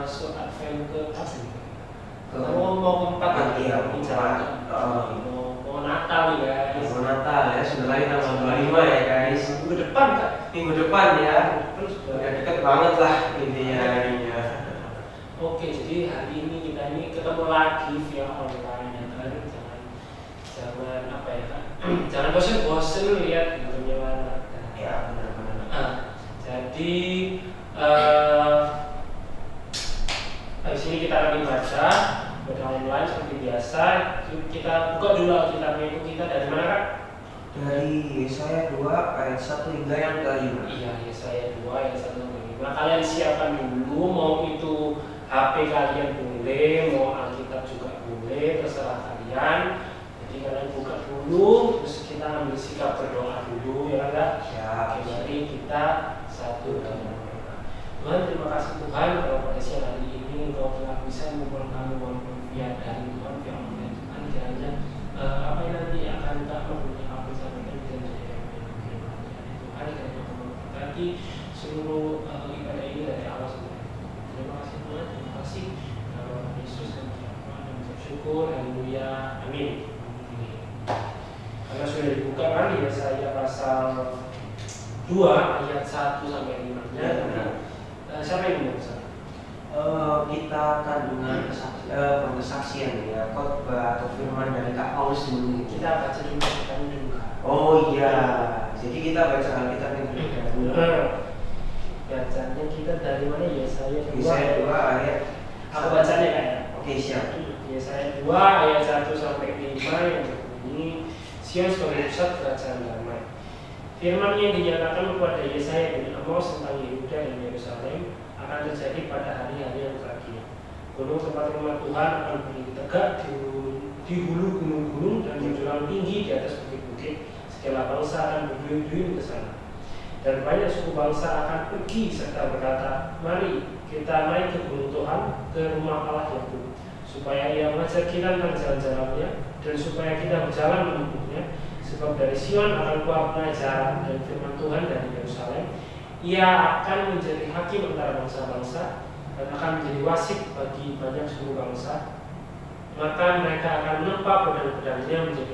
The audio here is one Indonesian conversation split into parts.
masuk Advent ke apa? Mau keempat ya, mau Natal ya. Mau Natal ya, sudah lagi tanggal 25 ya guys. Minggu depan Kak. Minggu depan ya. Terus Udah deket banget lah intinya harinya. Oke, jadi hari ini kita ini ketemu lagi via online ya kan. Jangan apa ya Kak? Jangan bosan-bosan lihat videonya mana. Ya benar-benar. Jadi habis ini kita akan baca online seperti biasa. Kita buka dulu Alkitabnya itu kita dari mana Kak? Dari Yesaya 2 ayat 1 hingga yang ke-5. Iya, Yesaya 2 ayat 1 hingga 5. Kalian siapkan dulu, mau itu HP kalian boleh, mau Alkitab juga boleh, terserah kalian. Jadi kalian buka dulu, terus kita ambil sikap berdoa dulu ya Kak. Ya. Mari kita satu dan berdoa. Tuhan, terima kasih Tuhan kalau pada siang hari ini Engkau telah bisa membuat kami walaupun via dari Tuhan, via online Tuhan, kiranya apa yang nanti akan tak mempunyai apa yang sampaikan bisa menjadi Tuhan, kiranya Engkau memberkati seluruh ibadah ini dari Allah SWT. Terima kasih Tuhan, terima kasih Tuhan Yesus dan Tuhan dan bersyukur, haleluya, amin. Karena sudah dibuka kan Yesaya pasal 2 ayat 1 sampai 5 nya. Siapa yang membaca? Kita akan dengan kesaksian ya, khotbah atau firman dari Kak Paulus dulu. Kita baca dulu kami dulu. Oh iya, jadi kita baca Alkitab yang dulu. Bacanya kita dari mana? Yesaya 2 Yesaya 2 ayat. Aku bacanya kan? Oke, siap. Yesaya 2 ayat 1 sampai 5 yang berbunyi, Sion sebagai pusat kerajaan damai. Firman yang dinyatakan kepada Yesaya bin Amos tentang Yehuda dan Yerusalem akan terjadi pada hari-hari yang terakhir. Gunung tempat rumah Tuhan akan berdiri tegak di hulu gunung-gunung dan menjulang tinggi di atas bukit-bukit. Segala bangsa akan berduyun-duyun ke sana. Dan banyak suku bangsa akan pergi serta berkata, mari kita naik ke gunung Tuhan, ke rumah Allah Yakub, supaya Ia mengajar kita tentang jalan-jalannya dan supaya kita berjalan menempuhnya. Sebab dari Sion akan keluar pengajaran dan firman Tuhan dari Yerusalem. Ia akan menjadi hakim antara bangsa-bangsa dan akan menjadi wasit bagi banyak suku bangsa. Maka mereka akan menempa pedang-pedangnya menjadi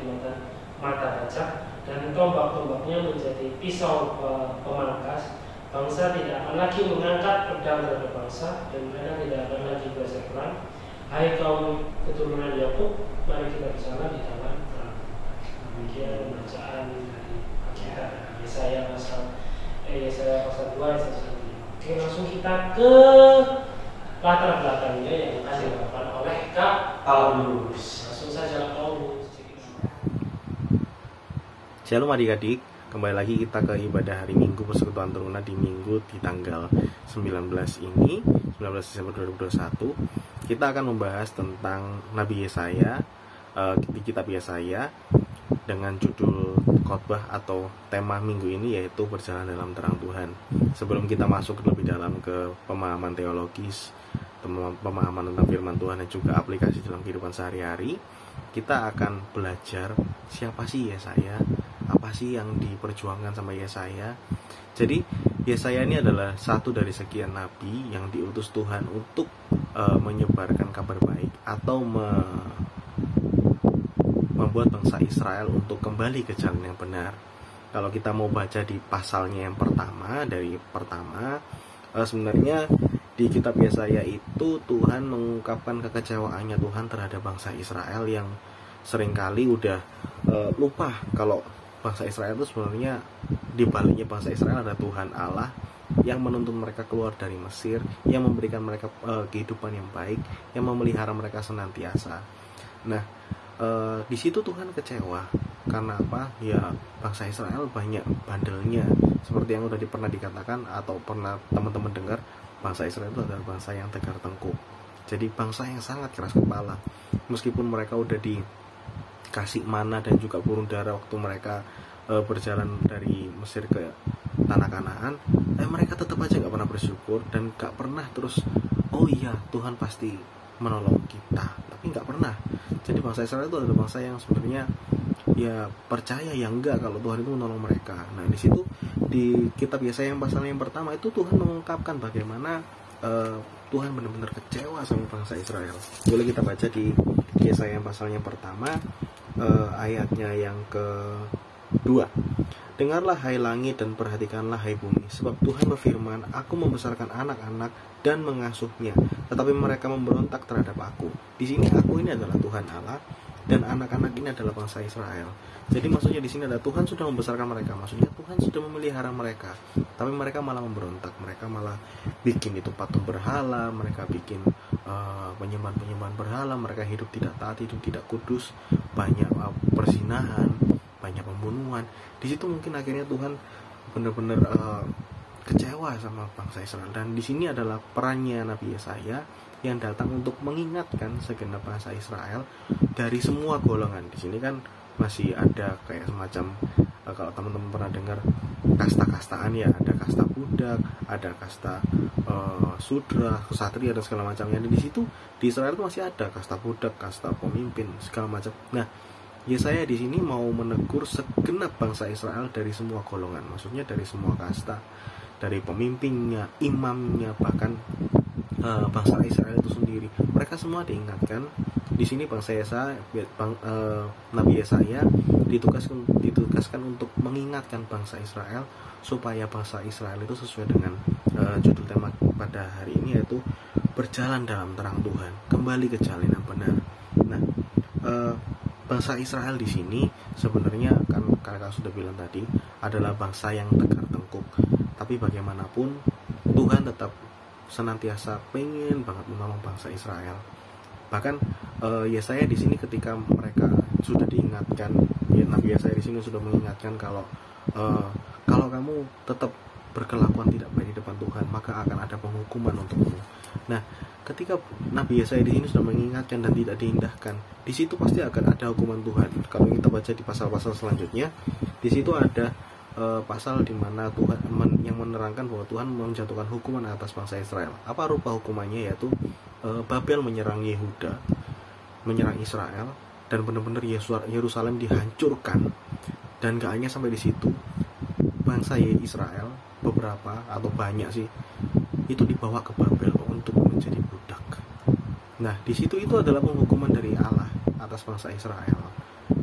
mata bajak dan tombak-tombaknya menjadi pisau pemangkas. Bangsa tidak akan lagi mengangkat pedang terhadap bangsa dan mereka tidak akan lagi belajar perang. Hai kaum keturunan Yakub, mari kita bersama di dalam perang. Demikian bacaan dari Alkitab Yesaya pasal 2 ayat 1 sampai 5. Oke, langsung kita ke latar belakangnya yang akan dilakukan oleh Kak Paulus. Langsung saja Kak Paulus. Shalom adik-adik, kembali lagi kita ke ibadah hari Minggu Persekutuan Teruna di Minggu di tanggal 19 ini, 19 Desember 2021. Kita akan membahas tentang Nabi Yesaya, di kitab Yesaya, dengan judul khotbah atau tema minggu ini yaitu berjalan dalam terang Tuhan. Sebelum kita masuk lebih dalam ke pemahaman teologis, pemahaman tentang firman Tuhan dan juga aplikasi dalam kehidupan sehari-hari, kita akan belajar siapa sih Yesaya, apa sih yang diperjuangkan sama Yesaya. Jadi Yesaya ini adalah satu dari sekian nabi yang diutus Tuhan untuk menyebarkan kabar baik atau membuat bangsa Israel untuk kembali ke jalan yang benar. Kalau kita mau baca di pasalnya yang pertama, sebenarnya di kitab Yesaya itu Tuhan mengungkapkan kekecewaannya Tuhan terhadap bangsa Israel yang seringkali udah lupa kalau bangsa Israel itu sebenarnya di baliknya bangsa Israel ada Tuhan Allah yang menuntun mereka keluar dari Mesir, yang memberikan mereka kehidupan yang baik, yang memelihara mereka senantiasa. Nah, di situ Tuhan kecewa karena apa? Ya bangsa Israel banyak bandelnya, seperti yang udah pernah dikatakan atau pernah teman-teman dengar, bangsa Israel itu adalah bangsa yang tegar tengkuk. Jadi bangsa yang sangat keras kepala. Meskipun mereka udah dikasih mana dan juga gurun darah waktu mereka berjalan dari Mesir ke tanah Kanaan, mereka tetap aja gak pernah bersyukur dan gak pernah terus, oh iya Tuhan pasti menolong kita, tapi gak pernah. Jadi bangsa Israel itu adalah bangsa yang sebenarnya ya percaya ya enggak kalau Tuhan itu menolong mereka. Nah di situ di kitab Yesaya yang pasal yang pertama itu Tuhan mengungkapkan bagaimana Tuhan benar-benar kecewa sama bangsa Israel. Boleh kita baca di Yesaya pasalnya pertama, ayatnya yang kedua. Dengarlah hai langit dan perhatikanlah hai bumi, sebab Tuhan berfirman, aku membesarkan anak-anak dan mengasuhnya, tetapi mereka memberontak terhadap aku. Di sini aku ini adalah Tuhan Allah dan anak-anak ini adalah bangsa Israel. Jadi maksudnya di sini adalah Tuhan sudah membesarkan mereka, maksudnya Tuhan sudah memelihara mereka, tapi mereka malah memberontak, mereka malah bikin itu patung berhala, mereka bikin penyembahan berhala, mereka hidup tidak taat, hidup tidak kudus, banyak perzinahan, banyak pembunuhan. Di situ mungkin akhirnya Tuhan benar-benar kecewa sama bangsa Israel. Dan di sini adalah perannya Nabi Yesaya yang datang untuk mengingatkan segenap bangsa Israel dari semua golongan. Di sini kan masih ada kayak semacam kalau teman-teman pernah dengar kasta-kastaan ya, ada kasta budak, ada kasta sudra, ksatria dan segala macamnya. Dan di situ di Israel itu masih ada kasta budak, kasta pemimpin, segala macam. Nah, Yesaya di sini mau menegur segenap bangsa Israel dari semua golongan, maksudnya dari semua kasta, dari pemimpinnya, imamnya, bahkan bangsa Israel itu sendiri. Mereka semua diingatkan. Di sini bangsa Yesaya, Nabi Yesaya ditugaskan untuk mengingatkan bangsa Israel supaya bangsa Israel itu sesuai dengan judul tema pada hari ini, yaitu berjalan dalam terang Tuhan, kembali ke jalan yang benar. Nah, bangsa Israel di sini sebenarnya kan kakak sudah bilang tadi adalah bangsa yang tegar tengkuk, tapi bagaimanapun Tuhan tetap senantiasa pengen banget menolong bangsa Israel. Bahkan Yesaya di sini ketika mereka sudah diingatkan, Nabi Yesaya di sini sudah mengingatkan kalau kamu tetap berkelakuan tidak baik di depan Tuhan, maka akan ada penghukuman untukmu. Nah, ketika Nabi Yesaya di sini sudah mengingatkan dan tidak diindahkan, di situ pasti akan ada hukuman Tuhan. Kalau kita baca di pasal-pasal selanjutnya, di situ ada pasal di mana Tuhan yang menerangkan bahwa Tuhan menjatuhkan hukuman atas bangsa Israel. Apa rupa hukumannya? Yaitu Babel menyerang Yehuda, menyerang Israel, dan benar-benar Yerusalem dihancurkan. Dan gak hanya sampai di situ, bangsa Israel beberapa atau banyak sih itu dibawa ke Babel untuk menjadi budak. Nah, di situ itu adalah penghukuman dari Allah atas bangsa Israel.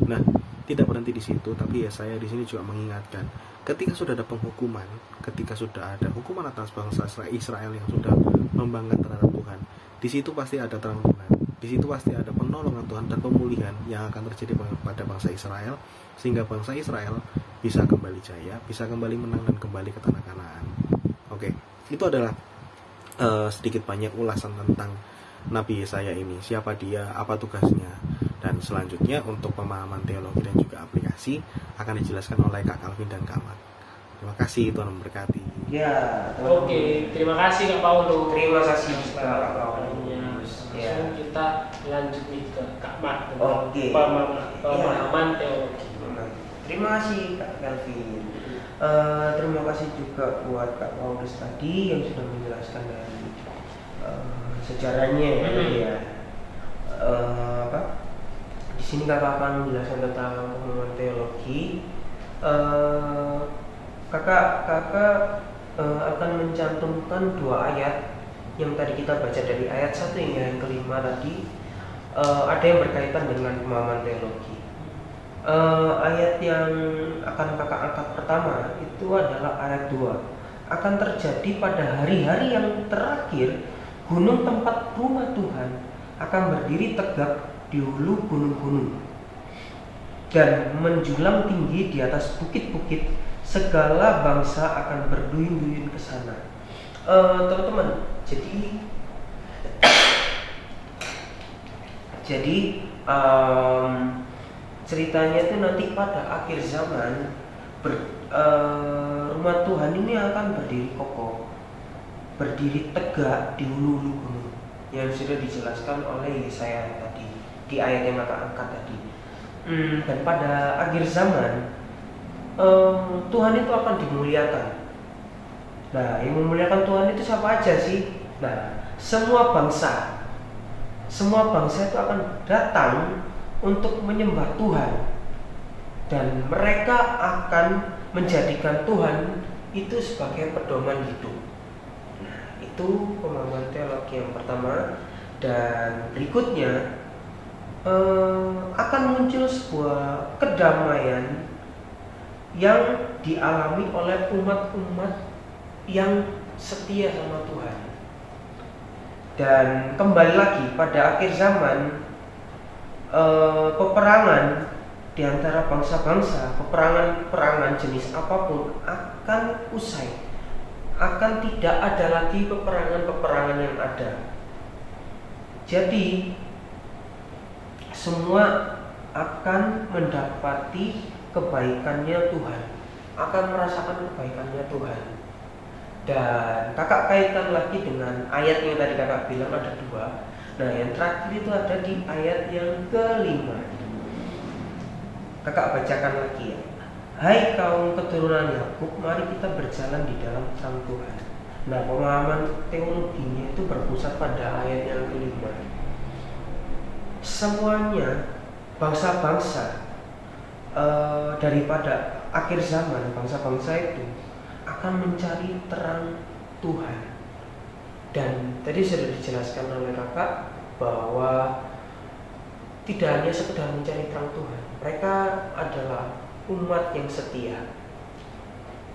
Nah, tidak berhenti di situ, tapi Yesaya di sini juga mengingatkan, ketika sudah ada penghukuman, ketika sudah ada hukuman atas bangsa Israel yang sudah membangkang terhadap Tuhan, di situ pasti ada terang Tuhan. Di situ pasti ada penolongan Tuhan dan pemulihan yang akan terjadi pada bangsa Israel, sehingga bangsa Israel bisa kembali jaya, bisa kembali menang dan kembali ke tanah Kanaan. Oke, itu adalah sedikit banyak ulasan tentang Nabi Yesaya ini, siapa dia, apa tugasnya. Dan selanjutnya untuk pemahaman teologi dan juga aplikasi akan dijelaskan oleh Kak Calvin dan Kak Mat. Terima kasih, Tuhan memberkati. Ya, Oke, terima kasih Kak Paulo. Terima kasih Kak Paulo. Langsung kita lanjut nih ke Kak Mat tentang Oke. pemahaman teologi. Terima kasih Kak Calvin. Terima kasih juga buat Kak Paulus tadi yang sudah menjelaskan dari sejarahnya ya. Di sini kakak akan menjelaskan tentang pemahaman teologi. Kakak akan mencantumkan dua ayat yang tadi kita baca, dari ayat 1 hingga yang kelima tadi. Ada yang berkaitan dengan pemahaman teologi. Ayat yang akan kakak angkat pertama itu adalah ayat 2. Akan terjadi pada hari-hari yang terakhir, gunung tempat rumah Tuhan akan berdiri tegak di hulu gunung-gunung dan menjulang tinggi di atas bukit-bukit. Segala bangsa akan berduyun-duyun ke sana. Teman-teman, jadi ceritanya itu nanti pada akhir zaman rumah Tuhan ini akan berdiri kokoh, berdiri tegak di hulu-hulu gunung yang sudah dijelaskan oleh Yesaya tadi di ayat yang maka angkat tadi. Dan pada akhir zaman Tuhan itu akan dimuliakan. Nah, yang memuliakan Tuhan itu siapa aja sih? Nah, semua bangsa itu akan datang untuk menyembah Tuhan, dan mereka akan menjadikan Tuhan itu sebagai pedoman hidup. Nah, itu pemahaman teologi yang pertama. Dan berikutnya akan muncul sebuah kedamaian yang dialami oleh umat-umat yang setia sama Tuhan. Dan kembali lagi pada akhir zaman, peperangan di antara bangsa-bangsa, peperangan jenis apapun akan usai. Akan tidak ada lagi peperangan yang ada. Jadi semua akan mendapati kebaikannya Tuhan, akan merasakan kebaikannya Tuhan. Dan kakak kaitkan lagi dengan ayat yang tadi kakak bilang ada dua. Nah, yang terakhir itu ada di ayat yang kelima. Kakak bacakan lagi ya. Hai kaum keturunan Yakub, mari kita berjalan di dalam terang Tuhan. Nah, pemahaman teologinya itu berpusat pada ayat yang kelima. Semuanya bangsa-bangsa daripada akhir zaman, bangsa-bangsa itu akan mencari terang Tuhan. Dan tadi sudah dijelaskan oleh kakak bahwa tidak hanya sekedar mencari terang Tuhan, mereka adalah umat yang setia.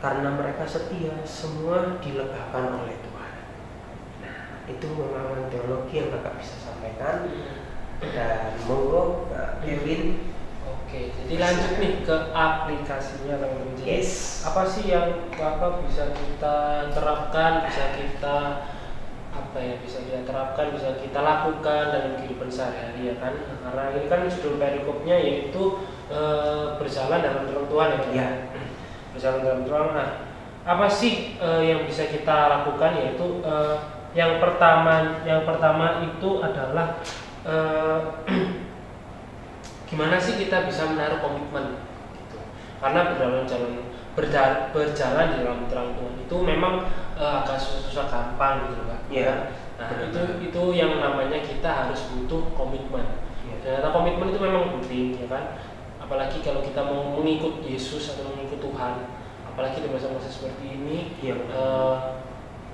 Karena mereka setia, semua dilegakan oleh Tuhan. Nah, itu pemahaman teologi yang kakak bisa sampaikan. Dan monggo Kak Kevin. Oke, jadi lanjut nih ke aplikasinya teman-teman. Yes. Apa sih yang bisa kita terapkan, bisa kita terapkan, bisa kita lakukan dalam kehidupan sehari-hari ya kan? Karena ini kan judul perikopnya yaitu berjalan dalam terang Tuhan ya. Ya. Berjalan dalam terang. Nah, apa sih yang bisa kita lakukan, yaitu yang pertama itu adalah gimana sih kita bisa menaruh komitmen gitu. Karena berjalan di dalam terang Tuhan itu memang agak susah gampang gitu kan. Ya. Nah, itu yang namanya kita harus butuh komitmen. Ya. Ternyata komitmen itu memang penting ya kan. Apalagi kalau kita mau mengikut Yesus atau mengikut Tuhan, apalagi di masa-masa seperti ini. Ya.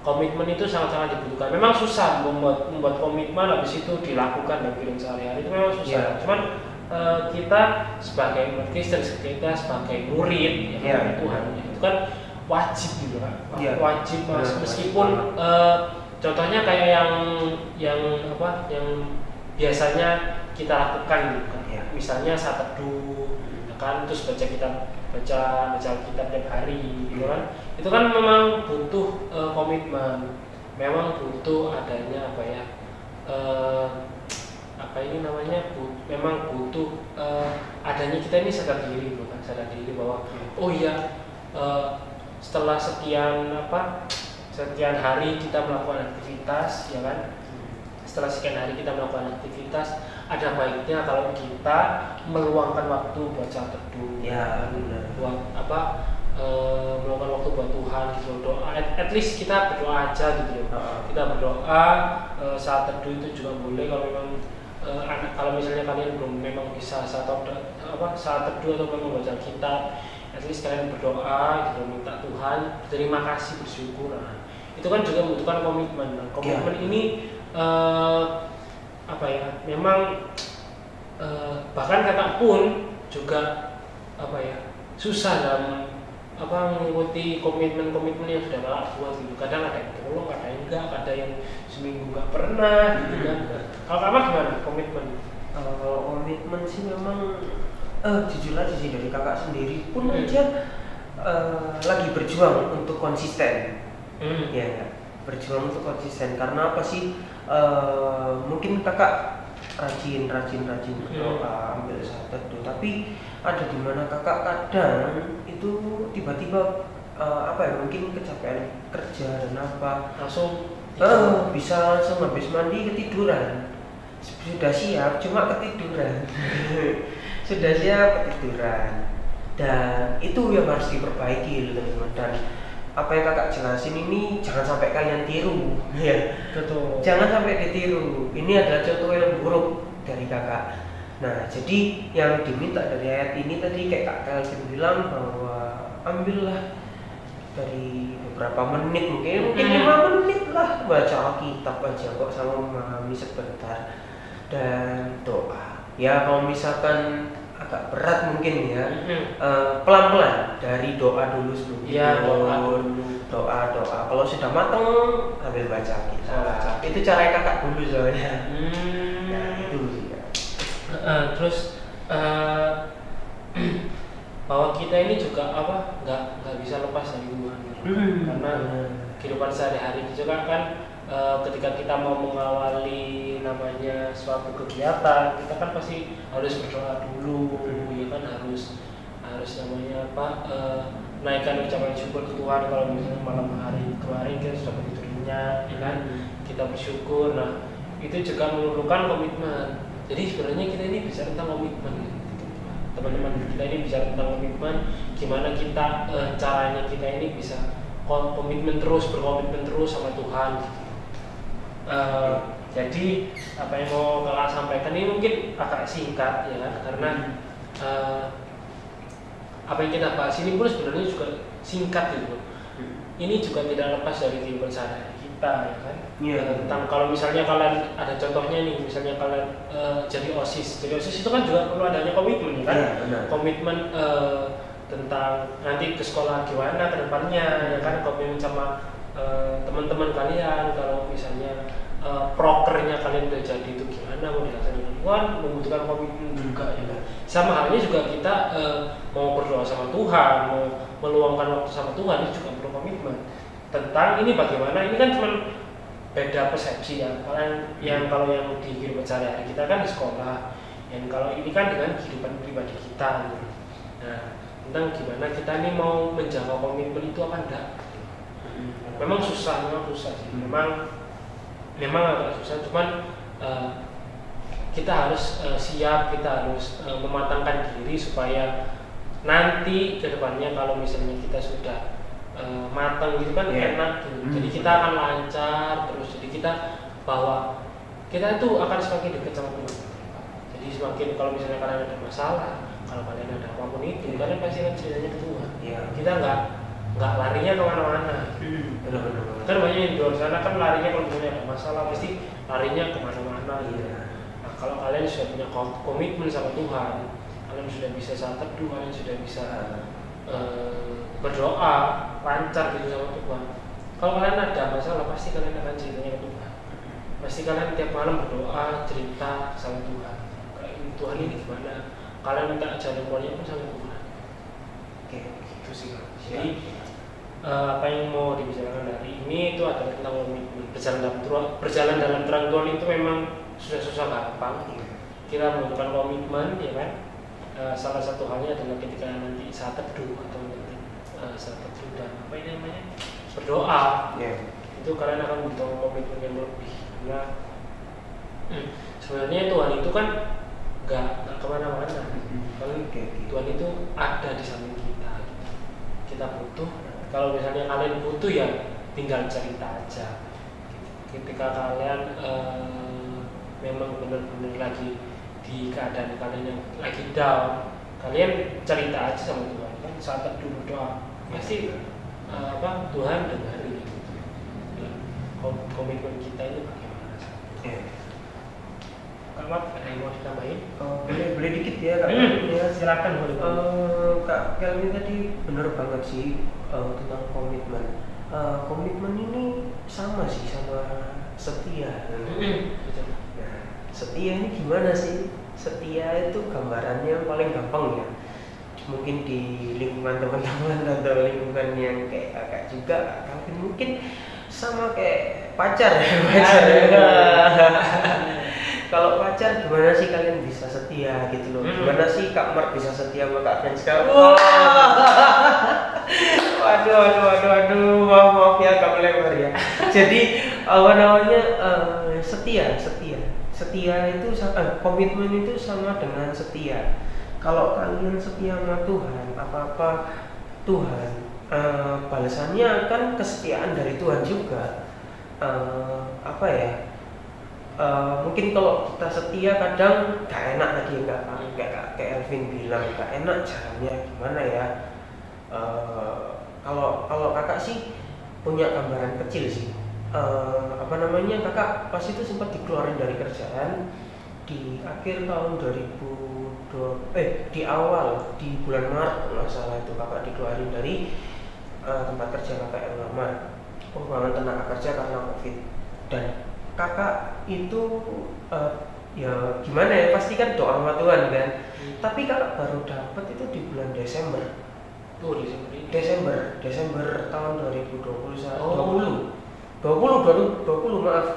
Komitmen itu sangat-sangat dibutuhkan. Memang susah membuat komitmen habis itu dilakukan dalam kehidupan sehari-hari, itu memang susah. Yeah. Cuman kita sebagai umat Kristen, kita sebagai murid ya, Tuhan, itu kan wajib gitu kan. Yeah. Wajib meskipun contohnya kayak yang biasanya kita lakukan gitu kan. Yeah. Misalnya saat teduh ya kan, terus baca kitab tiap hari gitu kan. Itu kan memang butuh komitmen, memang butuh adanya memang butuh adanya kita ini sadar diri bahwa oh iya, setelah sekian hari kita melakukan aktivitas ya kan, setelah sekian hari kita melakukan aktivitas, ada baiknya kalau kita meluangkan waktu buat saat teduh Ya, benar. buat meluangkan waktu buat Tuhan gitu, doa, at least kita berdoa aja gitu ya. Kita berdoa saat teduh itu juga boleh kalau memang kalau misalnya kalian belum memang bisa saat teduh atau memang baca kitab, at least kalian berdoa gitu, minta Tuhan, terima kasih, bersyukur. Nah, itu kan juga membutuhkan komitmen. Nah, komitmen ini memang bahkan kakak pun juga susah dalam mengikuti komitmen yang sudah kakak buat gitu. Kadang ada yang tolong, ada yang enggak, ada yang seminggu enggak pernah gitu kan. Kalau kakak gimana komitmen? Komitmen sih memang jujur aja sih, dari kakak sendiri pun aja lagi berjuang untuk konsisten. Ya, berjuang untuk konsisten. Karena apa sih? Mungkin kakak rajin berdoa, ambil saat teduh, tapi ada di mana kakak kadang itu tiba-tiba mungkin kecapean kerja dan Langsung bisa langsung habis mandi ketiduran. Sudah siap cuma ketiduran. Sudah siap ketiduran. Dan itu yang harus diperbaiki teman-teman. Dan apa yang kakak jelasin ini jangan sampai kalian tiru ya. Betul. Jangan sampai ditiru. Ini adalah contoh yang buruk dari kakak. Nah, jadi yang diminta dari ayat ini tadi kayak Kak Kelvin bilang bahwa ambillah dari beberapa menit, mungkin 5 menit lah baca Alkitab aja kok, sama memahami sebentar dan doa. Ya kalau misalkan agak berat mungkin ya, pelan-pelan dari doa dulu sebelum Ya, tidur. doa dulu. doa. Kalau sudah mateng ambil baca Alkitab. Itu cara kakak dulu soalnya. Nah, itu sih ya. Terus bahwa kita ini juga nggak bisa lepas dari Tuhan gitu. Karena kehidupan sehari-hari juga kan ketika kita mau mengawali namanya suatu kegiatan, kita kan pasti harus berdoa dulu, ya kan, harus namanya naikkan ucapan syukur ke Tuhan. Kalau misalnya malam hari kemarin kita sudah begitu nyenyak, ya kan, kita bersyukur. Nah, itu juga memerlukan komitmen. Jadi sebenarnya kita ini bisa tentang komitmen, teman-teman. Kita ini bisa tentang komitmen, gimana kita caranya kita ini bisa berkomitmen terus sama Tuhan. Jadi apa yang mau kakak sampaikan ini mungkin agak singkat ya kan, karena apa yang kita bahas ini pun sebenarnya juga singkat gitu. Ini juga tidak lepas dari kehidupan sehari-hari kita ya kan. Tentang kalau misalnya kalian ada contohnya nih, misalnya kalian jadi OSIS itu kan juga perlu adanya komitmen ya kan. Komitmen tentang nanti ke sekolah gimana ke depannya ya kan, komitmen sama teman-teman kalian. Kalau misalnya prokernya kalian udah jadi itu gimana mau dilaksanakan, Tuhan membutuhkan komitmen juga ya kan. Sama halnya juga kita mau berdoa sama Tuhan, mau meluangkan waktu sama Tuhan, itu juga perlu komitmen. Tentang ini bagaimana, ini kan cuma beda persepsi ya. Kalian yang kalau yang di kehidupan sehari-hari kita kan di sekolah, yang kalau ini kan dengan kehidupan pribadi kita gitu. Nah, tentang gimana kita ini mau menjaga komitmen itu apa enggak. Memang susah sih. Memang agak susah, cuman kita harus siap, kita harus mematangkan diri supaya nanti ke depannya kalau misalnya kita sudah matang gitu kan enak gitu. Jadi kita akan lancar terus. Jadi kita bahwa kita itu akan semakin dekat sama Tuhan. Jadi semakin kalau misalnya kalian ada masalah, kalau kalian ada apapun itu, kalian pasti akan ceritanya ke Tuhan. Kita nggak larinya kemana-mana. Kan banyak yang di luar sana kan larinya kalau misalnya ada masalah pasti larinya kemana-mana. Nah, kalau kalian sudah punya komitmen sama Tuhan, kalian sudah bisa saat teduh, kalian sudah bisa berdoa lancar gitu sama Tuhan. Kalau kalian ada masalah pasti kalian akan ceritanya ke Tuhan. Pasti kalian tiap malam berdoa cerita sama Tuhan. Tuhan ini gimana? Kalian minta jalan keluarnya pun sama Tuhan. Oke, gitu sih. Jadi apa yang mau dibicarakan hari ini itu adalah tentang komitmen. Berjalan dalam terang Tuhan itu memang susah gampang. Kita membutuhkan komitmen, ya kan? Salah satu halnya adalah ketika nanti saat teduh atau nanti saat teduh dan apa ini namanya berdoa. Itu kalian akan membutuhkan komitmen yang lebih. Karena sebenarnya Tuhan itu kan nggak kemana-mana. Tuhan itu ada di samping kita. Kita butuh. Kalau misalnya kalian butuh ya tinggal cerita aja. Ketika kalian memang benar-benar lagi di keadaan kalian yang lagi down, kalian cerita aja sama Tuhan kan. Saat teduh berdoa pasti Tuhan dengarin. Komitmen kita ini bagaimana? Kak Mat, ada yang mau ditambahin? Boleh dikit ya Kak. Silakan boleh. Kak Kelvin tadi benar banget sih tentang komitmen. Komitmen ini sama sih sama setia. Nah, setia ini gimana sih? Setia itu gambarannya paling gampang ya. Mungkin di lingkungan teman-teman atau lingkungan yang kayak kakak juga, Kelvin mungkin sama kayak pacar ya. Kalau pacar gimana sih kalian bisa setia gitu loh? Gimana sih Kak Mart bisa setia sama Kak Franska? Waduh, maaf ya agak melebar ya. Jadi setia itu komitmen itu sama dengan setia. Kalau kalian setia sama Tuhan, apa-apa Tuhan, balasannya kan kesetiaan dari Tuhan juga. Mungkin kalau kita setia kadang gak enak lagi, kayak Elvin bilang gak enak jalannya gimana ya. kalau kakak sih punya gambaran kecil sih. Kakak pas itu sempat dikeluarin dari kerjaan di akhir tahun 2002, di awal di bulan Maret kalau nggak salah itu kakak dikeluarin dari tempat kerja kakak yang lama, pengurangan tenaga kerja karena COVID. Dan kakak itu ya gimana ya, pasti kan doa sama Tuhan kan. Tapi kakak baru dapat itu di bulan Desember. Desember tahun 2020 maaf,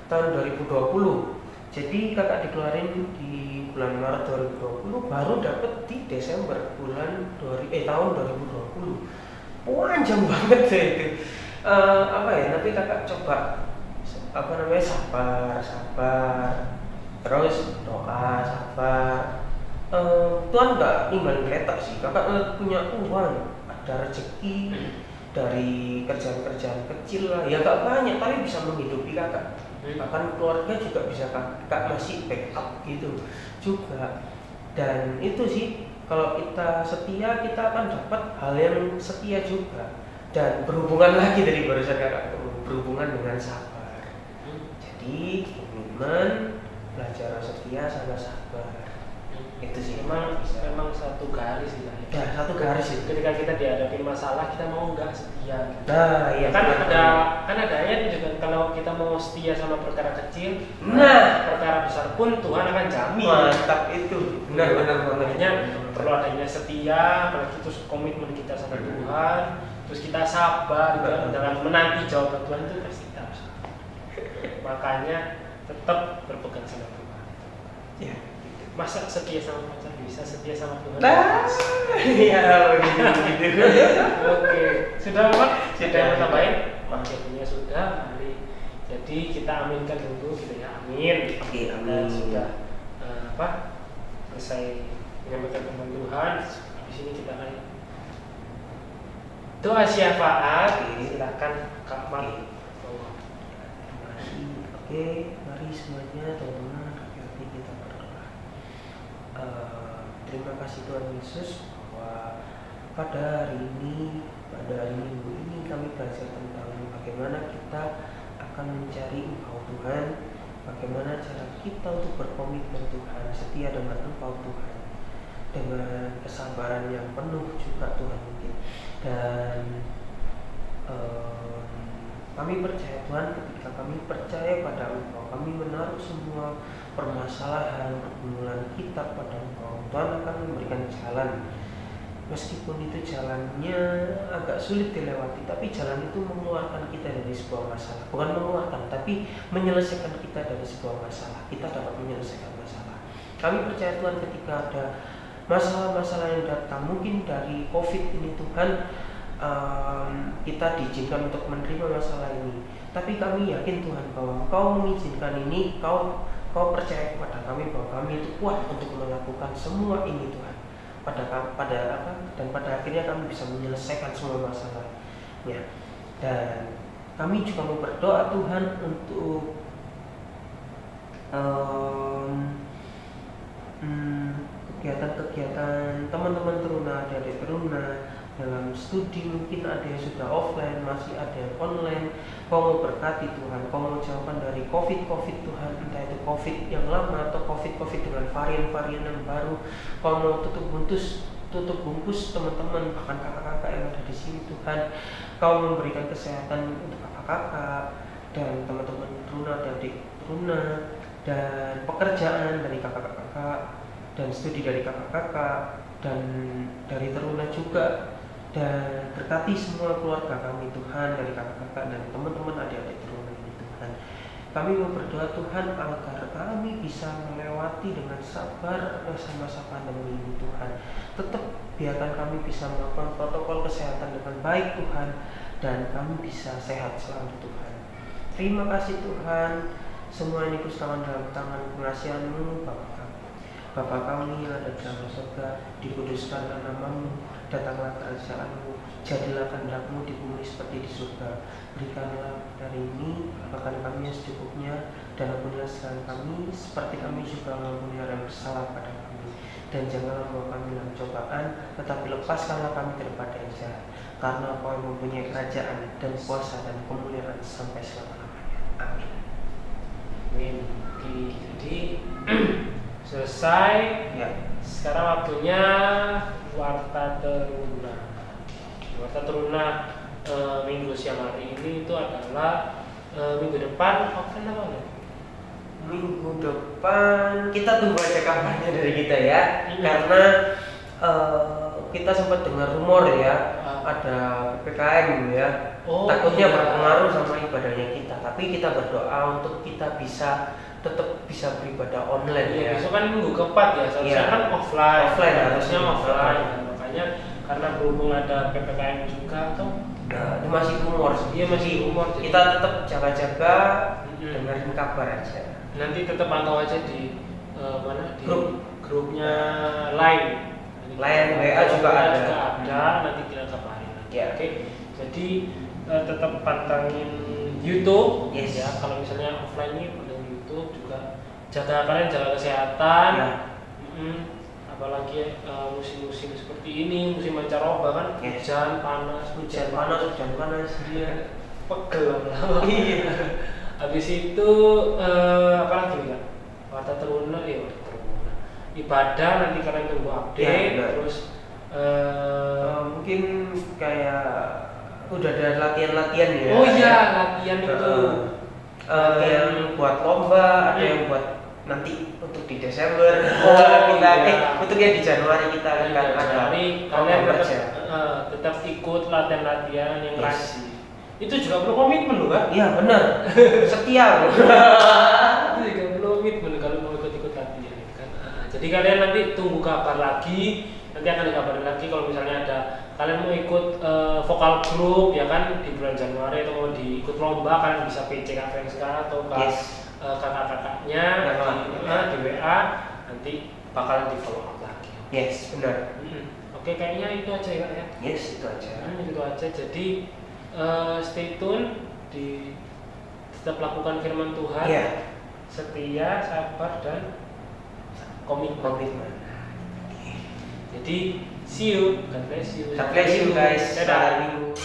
tahun 2020. Jadi kakak dikeluarin di bulan Maret 2020, baru dapat di Desember tahun 2020. Panjang banget deh itu. Nanti kakak coba sabar, terus doa, sabar. Tuhan nggak ninggalin letak sih. Kakak punya uang, ada rezeki dari kerjaan-kerjaan kecil lah, ya nggak banyak tapi bisa menghidupi kakak. Bahkan keluarga juga bisa kakak masih backup gitu juga. Dan itu sih, kalau kita setia kita akan dapat hal yang setia juga. Dan berhubungan lagi dari barusan kakak, berhubungan dengan sabar. Jadi komitmen, belajar setia sama sabar. Itu sih memang satu garis gitu ya, satu garis itu. Ketika kita dihadapi masalah, kita mau nggak setia gitu. Nah iya, kan ada ayat juga, kalau kita mau setia sama perkara kecil, perkara besar pun Tuhan akan jamin. Mantap itu, benar. Makanya perlu adanya setia, apalagi terus komitmen kita sama Tuhan, terus kita sabar dalam menanti jawaban Tuhan, itu pasti kita harus. Makanya tetap berpegang sama Tuhan. Ya. Masa setia sama pacar bisa, setia sama Tuhan? Iya begitu. Oke, sudah Pak? Sudah tambahin? Waktunya sudah, mari. Jadi kita aminkan dulu gitu ya, amin. Oke, amin. Dan sudah selesai menyampaikan firman Tuhan. Habis ini kita akan doa syafaat. Silakan Kak Mat. Oke, mari semuanya teman-teman. Terima kasih Tuhan Yesus bahwa pada hari minggu ini kami belajar tentang bagaimana kita akan mencari Engkau Tuhan, bagaimana cara kita untuk berkomitmen Tuhan, setia dengan Engkau Tuhan, dengan kesabaran yang penuh juga Tuhan mungkin. Dan kami percaya Tuhan, ketika kami percaya pada Engkau, kami menaruh semua permasalahan, pergumulan kita pada Engkau. Tuhan akan memberikan jalan, meskipun itu jalannya agak sulit dilewati, tapi jalan itu mengeluarkan kita dari sebuah masalah. Bukan mengeluarkan, tapi menyelesaikan kita dari sebuah masalah. Kita dapat menyelesaikan masalah. Kami percaya Tuhan, ketika ada masalah-masalah yang datang, mungkin dari COVID ini Tuhan, kita diizinkan untuk menerima masalah ini. Tapi kami yakin Tuhan bahwa Engkau mengizinkan ini, Kau percaya kepada kami bahwa kami itu kuat untuk melakukan semua ini Tuhan. Dan pada akhirnya kami bisa menyelesaikan semua masalahnya. Dan kami juga mau berdoa Tuhan untuk kegiatan-kegiatan teman-teman teruna, adik-adik teruna dalam studi, mungkin ada yang sudah offline, masih ada yang online. Kau mau berkati Tuhan, Kau mau jauhkan dari COVID Tuhan, entah itu COVID yang lama atau COVID dengan varian-varian yang baru. Kau mau tutup bungkus teman-teman, bahkan kakak-kakak yang ada di sini Tuhan. Kau memberikan kesehatan untuk kakak-kakak dan teman-teman teruna, adik teruna, dan pekerjaan dari kakak-kakak, dan studi dari kakak-kakak, dan dari teruna juga. Dan berkati semua keluarga kami Tuhan, dari kakak-kakak dan teman-teman adik-adik teruna ini Tuhan. Kami mau berdoa Tuhan agar kami bisa melewati dengan sabar masa-masa pandemi ini Tuhan. Tetap biarkan kami bisa melakukan protokol kesehatan dengan baik Tuhan, dan kami bisa sehat selalu Tuhan. Terima kasih Tuhan. Semua ini kuserahkan dalam tangan pengasihan-Mu Bapa kami. Bapa kami yang ada di dalam surga, dikuduskanlah nama-Mu, datanglah kerajaanmu, jadilah kehendakmu di bumi seperti di surga. Berikanlah hari ini makan kami yang secukupnya, dan ampunilah kesalahan kami seperti kami juga mengampuni orang yang bersalah pada kami. Dan janganlah membawa kami dalam cobaan, tetapi lepaskanlah kami daripada yang jahat. Karena Kau yang mempunyai kerajaan dan kuasa dan kemuliaan sampai selama-lamanya. Amin. Amin. Jadi selesai. Ya. Sekarang waktunya Warta Teruna. Warta Teruna minggu siang hari ini itu adalah minggu depan offline apa enggak? Minggu depan kita tunggu aja kabarnya dari kita ya. Karena kita sempat dengar rumor ya, ada PPKM ya. Takutnya berpengaruh sama ibadahnya kita. Tapi kita berdoa untuk kita tetap bisa beribadah online ya. Besok kan minggu keempat ya, seharusnya kan offline. Harusnya offline. Makanya karena berhubung ada PPKM juga tuh. Nah, ini masih rumor. Iya masih rumor. Kita tetap jaga-jaga, dengerin kabar aja. Nanti tetap pantau aja di mana di grupnya Line. Line WA juga ada. Nanti kita kabarin. Ya. Oke. Jadi tetap pantangin YouTube. Yes. Ya, kalau misalnya offline ini pantangin YouTube juga. Kalian jaga kesehatan. Ya. Apalagi musim-musim seperti ini, musim pancaroba kan, hujan panas, dia pegel lah. Iya. Habis itu apa lagi nih Kak? Warta Teruna, ibadah nanti kalian tunggu update, ya, terus mungkin kayak udah ada latihan-latihan ya. Oh iya, latihan itu. Yang buat lomba, ada yang buat nanti untuk di Desember. Untuk yang di Januari kita akan ada. Kalian tetap ikut latihan-latihan yang rajin. Itu juga perlu komitmen loh kan? Iya benar. Setia. Itu juga perlu komitmen kalau mau ikut latihan kan. Jadi kalian nanti tunggu kabar lagi. Nanti akan dikabarin lagi kalau misalnya ada kalian mau ikut vokal grup ya kan di bulan Januari, atau mau diikut lomba, kalian bisa PC Kak Frenska atau kakak-kakaknya di WA, nanti bakalan di follow up lagi. Yes, benar. Oke, kayaknya itu aja ya Kak ya. Yes, itu aja. Itu aja. Jadi stay tune, tetap lakukan firman Tuhan. Yeah. Setia, sabar, dan komitmen. Jadi see you. God bless you. God bless you guys. Dadah. Minggu.